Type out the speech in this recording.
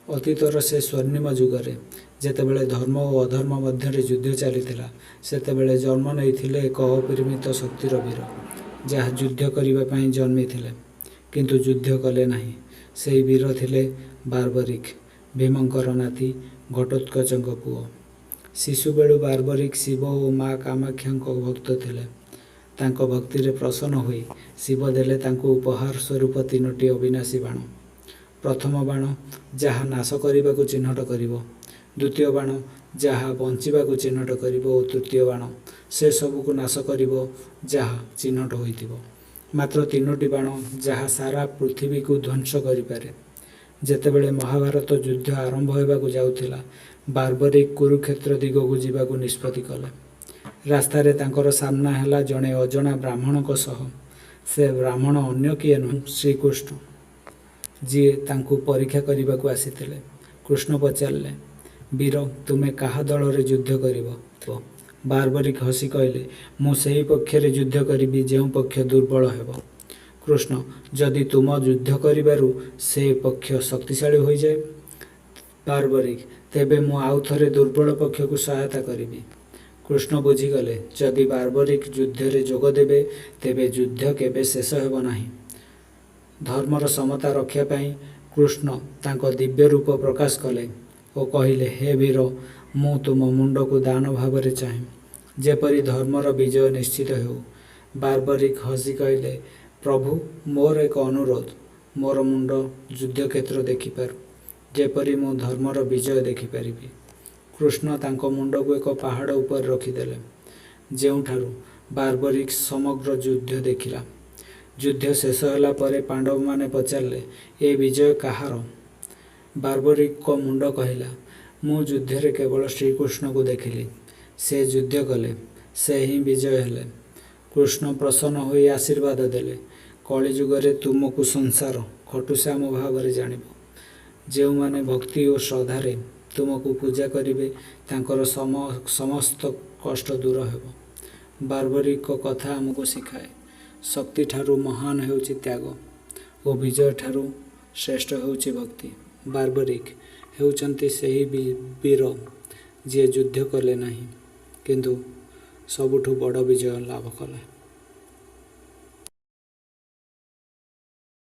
ଅତୀତର ସେ ସ୍ୱର୍ଣ୍ଣିମ ଯୁଗରେ ଯେତେବେଳେ ଧର୍ମ ଓ ଅଧର୍ମ ମଧ୍ୟରେ ଯୁଦ୍ଧ ଚାଲିଥିଲା, ସେତେବେଳେ ଜନ୍ମ ନେଇଥିଲେ ଏକ ଅପରିମିତ ଶକ୍ତିର ବୀର, ଯାହା ଯୁଦ୍ଧ କରିବା ପାଇଁ ଜନ୍ମିଥିଲେ କିନ୍ତୁ ଯୁଦ୍ଧ କଲେ ନାହିଁ। ସେହି ବୀର ଥିଲେ ବାର୍ବରିକ, ଭୀମଙ୍କର ନାତି ଘଟୋତ୍କଚଙ୍କ ପୁଅ। ଶିଶୁବେଳୁ ବାର୍ବରିକ ଶିବ ଓ ମା କାମାକ୍ଷାଙ୍କ ଭକ୍ତ ଥିଲେ। ତାଙ୍କ ଭକ୍ତିରେ ପ୍ରସନ୍ନ ହୋଇ ଶିବ ଦେଲେ ତାଙ୍କୁ ଉପହାର ସ୍ୱରୂପ 3ଟି ଅବିନାଶୀ ବାଣ। ପ୍ରଥମ ବାଣ ଯାହା ନାଶ କରିବାକୁ ଚିହ୍ନଟ କରିବ, ଦ୍ୱିତୀୟ ବାଣ ଯାହା ବଞ୍ଚିବାକୁ ଚିହ୍ନଟ କରିବ ଓ ତୃତୀୟ ବାଣ ସେ ସବୁକୁ ନାଶ କରିବ ଯାହା ଚିହ୍ନଟ ହୋଇଥିବ। ମାତ୍ର 3ଟି ବାଣ ଯାହା ସାରା ପୃଥିବୀକୁ ଧ୍ୱଂସ କରିପାରେ। ଯେତେବେଳେ ମହାଭାରତ ଯୁଦ୍ଧ ଆରମ୍ଭ ହେବାକୁ ଯାଉଥିଲା, ବାର୍ବରିକ କୁରୁକ୍ଷେତ୍ର ଦିଗକୁ ଯିବାକୁ ନିଷ୍ପତ୍ତି କଲେ। ରାସ୍ତାରେ ତାଙ୍କର ସାମ୍ନା ହେଲା ଜଣେ ଅଜଣା ବ୍ରାହ୍ମଣଙ୍କ ସହ। ସେ ବ୍ରାହ୍ମଣ ଅନ୍ୟ କିଏ ନୁହେଁ, ଶ୍ରୀକୃଷ୍ଣ, ଯିଏ ତାଙ୍କୁ ପରୀକ୍ଷା କରିବାକୁ ଆସିଥିଲେ। କୃଷ୍ଣ ପଚାରିଲେ, ବୀର, ତୁମେ କାହା ଦଳରେ ଯୁଦ୍ଧ କରିବ? ବାର୍ବରିକ ହସି କହିଲେ, ମୁଁ ସେହି ପକ୍ଷରେ ଯୁଦ୍ଧ କରିବି ଯେଉଁ ପକ୍ଷ ଦୁର୍ବଳ ହେବ। କୃଷ୍ଣ, ଯଦି ତୁମ ଯୁଦ୍ଧ କରିବାରୁ ସେ ପକ୍ଷ ଶକ୍ତିଶାଳୀ ହୋଇଯାଏ? ବାର୍ବରିକ, ତେବେ ମୁଁ ଆଉ ଥରେ ଦୁର୍ବଳ ପକ୍ଷକୁ ସହାୟତା କରିବି। କୃଷ୍ଣ ବୁଝିଗଲେ, ଯଦି ବାର୍ବରିକ ଯୁଦ୍ଧରେ ଯୋଗ ଦେବେ ତେବେ ଯୁଦ୍ଧ କେବେ ଶେଷ ହେବ ନାହିଁ। ଧର୍ମର ସମତା ରକ୍ଷା ପାଇଁ କୃଷ୍ଣ ତାଙ୍କ ଦିବ୍ୟ ରୂପ ପ୍ରକାଶ କଲେ ଓ କହିଲେ, ହେ ବୀର, ମୁଁ ତୁମ ମୁଣ୍ଡକୁ ଦାନ ଭାବରେ ଚାହେଁ, ଯେପରି ଧର୍ମର ବିଜୟ ନିଶ୍ଚିତ ହେଉ। ବାର୍ବରିକ ହସି କହିଲେ, ପ୍ରଭୁ, ମୋର ଏକ ଅନୁରୋଧ, ମୋର ମୁଣ୍ଡ ଯୁଦ୍ଧକ୍ଷେତ୍ର ଦେଖିପାରୁ, ଯେପରି ମୁଁ ଧର୍ମର ବିଜୟ ଦେଖିପାରିବି। କୃଷ୍ଣ ତାଙ୍କ ମୁଣ୍ଡକୁ ଏକ ପାହାଡ଼ ଉପରେ ରଖିଦେଲେ, ଯେଉଁଠାରୁ ବାର୍ବରିକ ସମଗ୍ର ଯୁଦ୍ଧ ଦେଖିଲା। ଯୁଦ୍ଧ ଶେଷ ହେଲା ପରେ ପାଣ୍ଡବମାନେ ପଚାରିଲେ, ଏ ବିଜୟ କାହାର? ବାର୍ବରିକଙ୍କ ମୁଣ୍ଡ କହିଲା, ମୁଁ ଯୁଦ୍ଧରେ କେବଳ ଶ୍ରୀକୃଷ୍ଣଙ୍କୁ ଦେଖିଲି। ସେ ଯୁଦ୍ଧ କଲେ, ସେ ହିଁ ବିଜୟ ହେଲେ। କୃଷ୍ଣ ପ୍ରସନ୍ନ ହୋଇ ଆଶୀର୍ବାଦ ଦେଲେ, କଳିଯୁଗରେ ତୁମକୁ ସଂସାର ଖଟୁଶ୍ୟାମ ଭାବରେ ଜାଣିବ। ଯେଉଁମାନେ ଭକ୍ତି ଓ ଶ୍ରଦ୍ଧାରେ ତୁମକୁ ପୂଜା କରିବେ, ତାଙ୍କର ସମସ୍ତ କଷ୍ଟ ଦୂର ହେବ। ବାର୍ବରିକଙ୍କ କଥା ଆମକୁ ଶିଖାଏ, ଶକ୍ତିଠାରୁ ମହାନ ହେଉଛି ତ୍ୟାଗ ଓ ବିଜୟ ଠାରୁ ଶ୍ରେଷ୍ଠ ହେଉଛି ଭକ୍ତି। ବାର୍ବରିକ ହେଉଛନ୍ତି ସେହି ବୀର ଯିଏ ଯୁଦ୍ଧ କଲେ ନାହିଁ କିନ୍ତୁ ସବୁଠୁ ବଡ଼ ବିଜୟ ଲାଭ କଲେ।